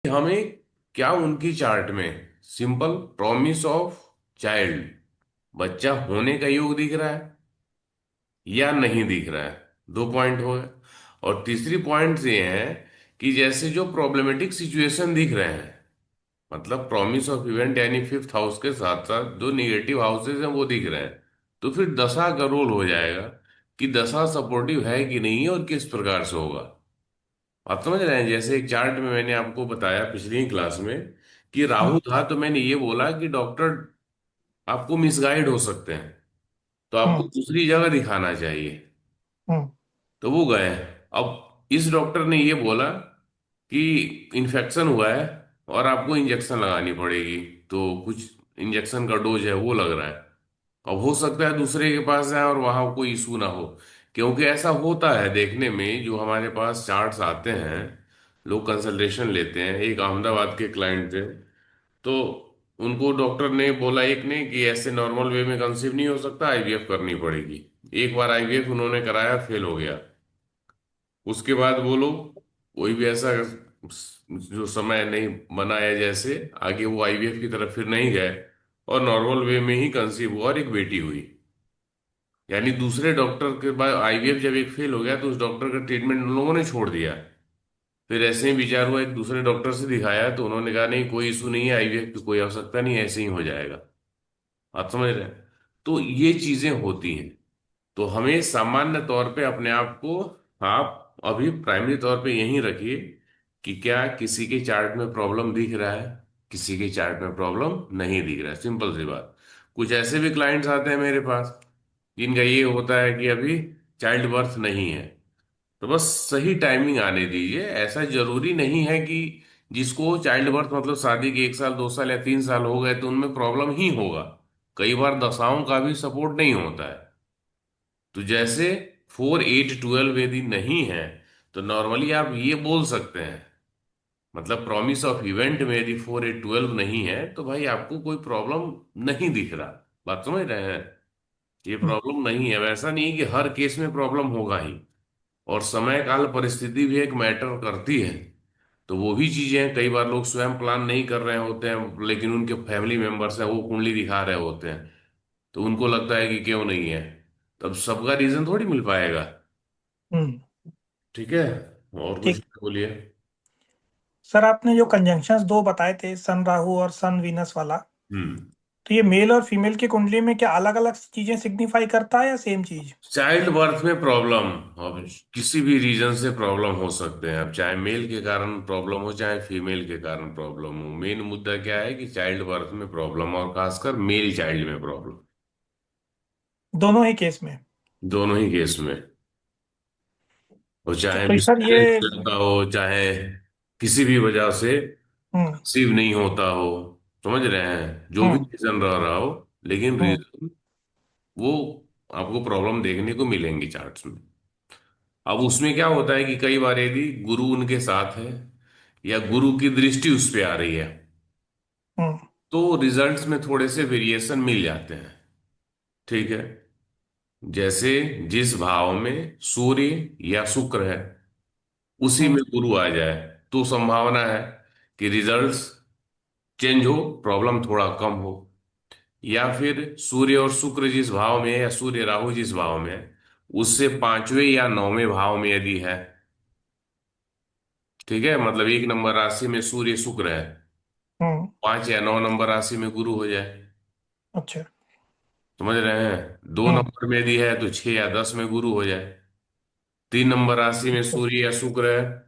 हमें क्या उनकी चार्ट में सिंपल प्रॉमिस ऑफ चाइल्ड, बच्चा होने का योग दिख रहा है या नहीं दिख रहा है। दो पॉइंट हो गए। और तीसरी पॉइंट ये है कि जैसे जो प्रॉब्लमेटिक सिचुएशन दिख रहे हैं, मतलब प्रॉमिस ऑफ इवेंट यानी फिफ्थ हाउस के साथ साथ जो निगेटिव हाउसेज हैं वो दिख रहे हैं, तो फिर दशा का रोल हो जाएगा कि दशा सपोर्टिव है कि नहीं है और किस प्रकार से होगा। आप समझ रहे हैं? जैसे एक चार्ट में मैंने आपको बताया पिछली ही क्लास में कि हम्म। राहु था, तो मैंने ये बोला कि डॉक्टर आपको मिसगाइड हो सकते हैं, तो आपको हम्म। दूसरी जगह दिखाना चाहिए। हम्म। तो वो गए। अब इस डॉक्टर ने ये बोला कि इन्फेक्शन हुआ है और आपको इंजेक्शन लगानी पड़ेगी, तो कुछ इंजेक्शन का डोज है वो लग रहा है। अब हो सकता है दूसरे के पास जाए और वहां कोई इशू ना हो, क्योंकि ऐसा होता है देखने में। जो हमारे पास चार्ट्स आते हैं, लोग कंसल्टेशन लेते हैं। एक अहमदाबाद के क्लाइंट थे, तो उनको डॉक्टर ने बोला, एक ने, कि ऐसे नॉर्मल वे में कंसीव नहीं हो सकता, आईवीएफ करनी पड़ेगी। एक बार आईवीएफ उन्होंने कराया, फेल हो गया। उसके बाद वो लोग कोई भी ऐसा जो समय नहीं बनाया, जैसे आगे वो आईवीएफ की तरफ फिर नहीं गए और नॉर्मल वे में ही कंसीव हुआ और एक बेटी हुई। यानी दूसरे डॉक्टर के बाद आईवीएफ जब एक फेल हो गया तो उस डॉक्टर का ट्रीटमेंट उन लोगों ने छोड़ दिया। फिर ऐसे ही विचार हुआ, एक दूसरे डॉक्टर से दिखाया तो उन्होंने कहा नहीं, कोई इशू नहीं है, आईवीएफ की कोई आवश्यकता नहीं है, ऐसे ही हो जाएगा। आप समझ रहे हैं? तो ये चीजें होती हैं। तो हमें सामान्य तौर पे अपने आप को, आप अभी प्राइमरी तौर पे यही रखिए कि क्या किसी के चार्ट में प्रॉब्लम दिख रहा है, किसी के चार्ट में प्रॉब्लम नहीं दिख रहा है। सिंपल सी बात। कुछ ऐसे भी क्लाइंट्स आते हैं मेरे पास जिनका ये होता है कि अभी चाइल्ड बर्थ नहीं है, तो बस सही टाइमिंग आने दीजिए। ऐसा जरूरी नहीं है कि जिसको चाइल्ड बर्थ मतलब शादी के 1 साल 2 साल या 3 साल हो गए तो उनमें प्रॉब्लम ही होगा। कई बार दशाओं का भी सपोर्ट नहीं होता है। तो जैसे 4 8 12 यदि नहीं है, तो नॉर्मली आप ये बोल सकते हैं, मतलब प्रॉमिस ऑफ इवेंट में यदि 4 8 12 नहीं है तो भाई आपको कोई प्रॉब्लम नहीं दिख रहा। बात समझ रहे हैं? ये हम्म। प्रॉब्लम नहीं है। वैसा नहीं कि हर केस में प्रॉब्लम होगा ही। और समय काल परिस्थिति भी एक मैटर करती है। तो वो भी चीजें हैं, कई बार लोग स्वयं प्लान नहीं कर रहे होते हैं लेकिन उनके फैमिली मेंबर्स हैं वो कुंडली दिखा रहे होते हैं, तो उनको लगता है कि क्यों नहीं है। तब सबका रीजन थोड़ी मिल पाएगा। हम्म। ठीक है। और कुछ ठीक। बोलिए। सर, आपने जो कंजंक्शंस दो बताए थे, सन राहु और सन वीनस वाला, हम्म। तो ये मेल और फीमेल की कुंडली में क्या अलग अलग चीजें सिग्निफाई करता है या सेम चीज? चाइल्ड बर्थ में प्रॉब्लम, अब किसी भी रीजन से प्रॉब्लम हो सकते हैं। अब चाहे मेल के कारण प्रॉब्लम हो चाहे फीमेल के कारण प्रॉब्लम हो, मेन मुद्दा क्या है कि चाइल्ड बर्थ में प्रॉब्लम, और खासकर मेल चाइल्ड में प्रॉब्लम। दोनों ही केस में? दोनों ही केस में। और चाहे तो सर ये। मिसकैरेज लगता हो, चाहे किसी भी वजह से हम्म। कंसीव नहीं होता हो, समझ रहे हैं, जो भी हम्म। रीजन रह रहा हो, लेकिन हम्म। रीजन वो आपको प्रॉब्लम देखने को मिलेंगी चार्ट्स में। अब उसमें क्या होता है कि कई बार यदि गुरु उनके साथ है या गुरु की दृष्टि उस पे आ रही है, हम्म। तो रिजल्ट्स में थोड़े से वेरिएशन मिल जाते हैं। ठीक है। जैसे जिस भाव में सूर्य या शुक्र है उसी हम्म। में गुरु आ जाए, तो संभावना है कि रिजल्ट्स चेंज हो, प्रॉब्लम थोड़ा कम हो। या फिर सूर्य और शुक्र जिस भाव में है या सूर्य राहु जिस भाव में है उससे पांचवें या नौवें भाव में यदि है, ठीक है, मतलब 1 नंबर राशि में सूर्य शुक्र है, हम्म। 5 या 9 नंबर राशि में गुरु हो जाए। अच्छा। समझ रहे हैं? दो हम्म। नंबर में यदि है तो 6 या 10 में गुरु हो जाए। 3 नंबर राशि में अच्छा। सूर्य या शुक्र है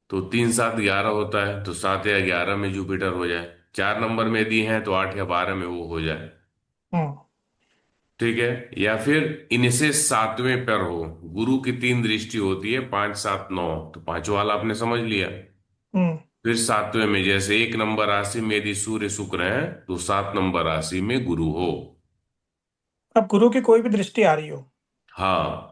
तो 3 7 11 होता है, तो 7 या 11 में जुपिटर हो जाए। 4 नंबर में यदि है तो 8 या 12 में वो हो जाए। हम्म। ठीक है। या फिर इनसे सातवें पर हो, गुरु की 3 दृष्टि होती है, 5 7 9, तो पांचवा वाला आपने समझ लिया। हम्म। फिर सातवें में जैसे 1 नंबर राशि में यदि सूर्य शुक्र है तो 7 नंबर राशि में गुरु हो। अब गुरु की कोई भी दृष्टि आ रही हो? हाँ,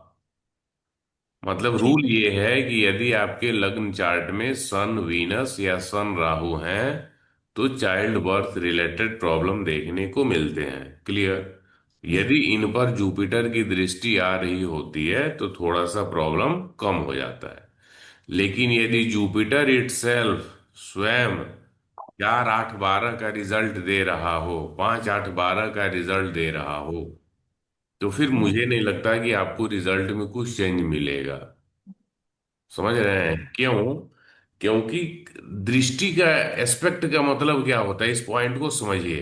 मतलब रूल ठीक है। ये है कि यदि आपके लग्न चार्ट में सन वीनस या सन राहु हैं तो चाइल्ड बर्थ रिलेटेड प्रॉब्लम देखने को मिलते हैं। क्लियर? जी। यदि इन पर जुपिटर की दृष्टि आ रही होती है तो थोड़ा सा प्रॉब्लम कम हो जाता है। लेकिन यदि जुपिटर इटसेल्फ स्वयं 4 8 12 का रिजल्ट दे रहा हो, 5 8 12 का रिजल्ट दे रहा हो, तो फिर हम्म। मुझे नहीं लगता कि आपको रिजल्ट में कुछ चेंज मिलेगा। समझ रहे हैं क्यों? क्योंकि दृष्टि का एस्पेक्ट का मतलब क्या होता है, इस पॉइंट को समझिए।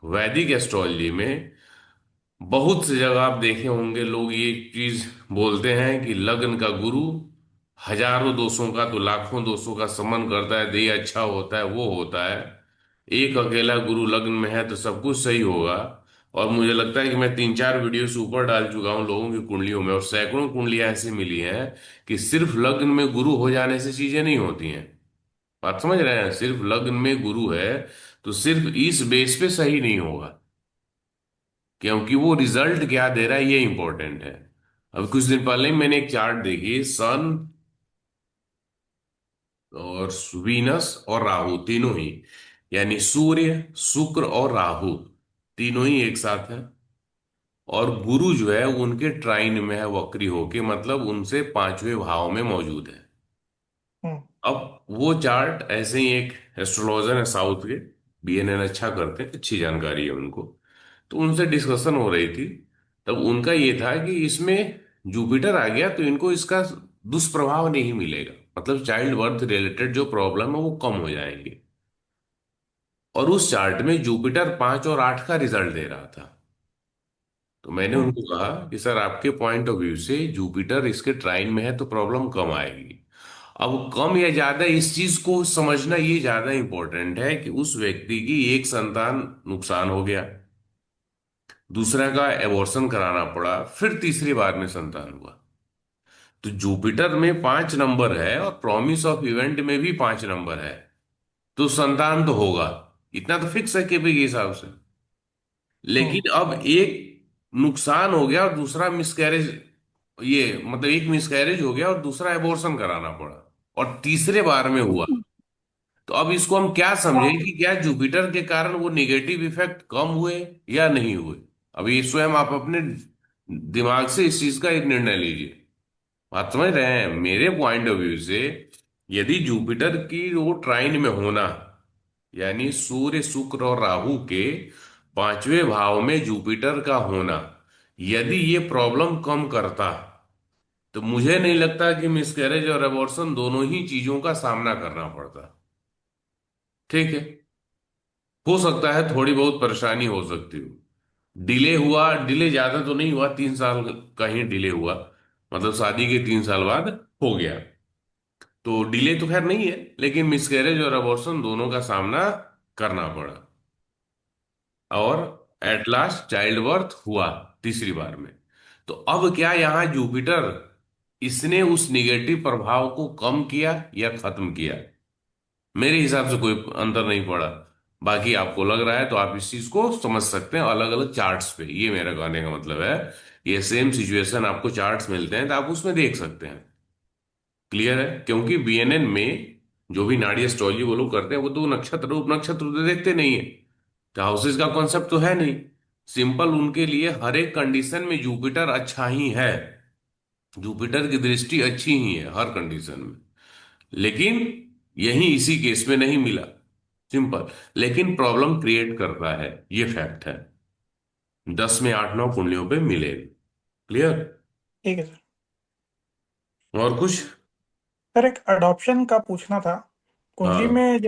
वैदिक एस्ट्रोलॉजी में बहुत सी जगह आप देखे होंगे लोग ये चीज बोलते हैं कि लग्न का गुरु हजारों दोषों का तो लाखों दोषों का समन करता है, तो ये अच्छा होता है, वो होता है। एक अकेला गुरु लग्न में है तो सब कुछ सही होगा। और मुझे लगता है कि मैं 3 4 वीडियो से ऊपर डाल चुका हूं लोगों की कुंडलियों में, और सैकड़ों कुंडलियां ऐसी मिली हैं कि सिर्फ लग्न में गुरु हो जाने से चीजें नहीं होती हैं। बात समझ रहे हैं? सिर्फ लग्न में गुरु है तो सिर्फ इस बेस पे सही नहीं होगा, क्योंकि वो रिजल्ट क्या दे रहा है ये इंपॉर्टेंट है। अब कुछ दिन पहले ही मैंने एक चार्ट देखी, सन और वीनस और राहु तीनों ही, यानी सूर्य शुक्र और राहु तीनों ही एक साथ है। और गुरु जो है उनके ट्राइन में है, वक्री होके, मतलब उनसे 5वें भाव में मौजूद है। हम्म। अब वो चार्ट ऐसे ही, एक एस्ट्रोलॉजर है साउथ के, बीएनएन अच्छा करते हैं, अच्छी जानकारी है उनको, तो उनसे डिस्कशन हो रही थी। तब उनका ये था कि इसमें जुपिटर आ गया तो इनको इसका दुष्प्रभाव नहीं मिलेगा, मतलब चाइल्ड बर्थ रिलेटेड जो प्रॉब्लम है वो कम हो जाएंगे। और उस चार्ट में जुपिटर 5 और 8 का रिजल्ट दे रहा था। तो मैंने हम्म। उनको कहा कि सर आपके पॉइंट ऑफ व्यू से जुपिटर इसके ट्राइन में है तो प्रॉब्लम कम आएगी। अब कम या ज्यादा इस चीज को समझना ये ज्यादा इंपॉर्टेंट है कि उस व्यक्ति की एक संतान नुकसान हो गया, दूसरा का एबॉर्शन कराना पड़ा, फिर तीसरी बार में संतान हुआ। तो जुपिटर में 5 नंबर है और प्रॉमिस ऑफ इवेंट में भी 5 नंबर है, तो संतान तो होगा, इतना तो फिक्स है केपी के हिसाब से। हम्म। लेकिन अब एक नुकसान हो गया और दूसरा मिसकैरेज, ये मतलब एक मिसकैरेज हो गया और दूसरा एबॉर्शन कराना पड़ा, और तीसरे बार में हुआ। तो अब इसको हम क्या समझें कि क्या जुपिटर के कारण वो निगेटिव इफेक्ट कम हुए या नहीं हुए? अब ये स्वयं आप अपने दिमाग से इस चीज का एक निर्णय लीजिए। बात समझ रहे हैं? मेरे पॉइंट ऑफ व्यू से यदि जुपिटर की वो ट्राइन में होना, यानी सूर्य शुक्र और राहु के 5वें भाव में जुपिटर का होना, यदि ये प्रॉब्लम कम करता, तो मुझे नहीं लगता कि मिसकैरेज और एबॉर्शन दोनों ही चीजों का सामना करना पड़ता। ठीक है, हो सकता है थोड़ी बहुत परेशानी हो सकती हो, डिले हुआ, डिले ज्यादा तो नहीं हुआ, 3 साल का ही डिले हुआ, मतलब शादी के 3 साल बाद हो गया, तो डिले तो खैर नहीं है, लेकिन मिसकैरेज और अबॉर्शन दोनों का सामना करना पड़ा। और एट लास्ट चाइल्ड बर्थ हुआ तीसरी बार में। तो अब क्या यहाँ जुपिटर इसने उस निगेटिव प्रभाव को कम किया या खत्म किया? मेरे हिसाब से कोई अंतर नहीं पड़ा। बाकी आपको लग रहा है तो आप इस चीज को समझ सकते हैं अलग अलग चार्ट्स पे, ये मेरा कहने का मतलब है। ये सेम सिचुएशन आपको चार्ट्स मिलते हैं तो आप उसमें देख सकते हैं। क्लियर है? क्योंकि बीएनएन में जो भी नाड़ी एस्ट्रोलॉजी वो लोग करते हैं वो तो नक्षत्र उप नक्षत्र तो देखते नहीं है, तो हाउसेज का कॉन्सेप्ट तो है नहीं। सिंपल उनके लिए हर एक कंडीशन में जुपिटर अच्छा ही है, जुपिटर की दृष्टि अच्छी ही है हर कंडीशन में। लेकिन यही इसी केस में नहीं मिला, सिंपल। लेकिन प्रॉब्लम क्रिएट करता है, ये फैक्ट है। 10 में 8 9 कुंडलियों पे मिले। क्लियर? ठीक है सर। और कुछ? सर एक अडॉप्शन का पूछना था। कुंडली हाँ। में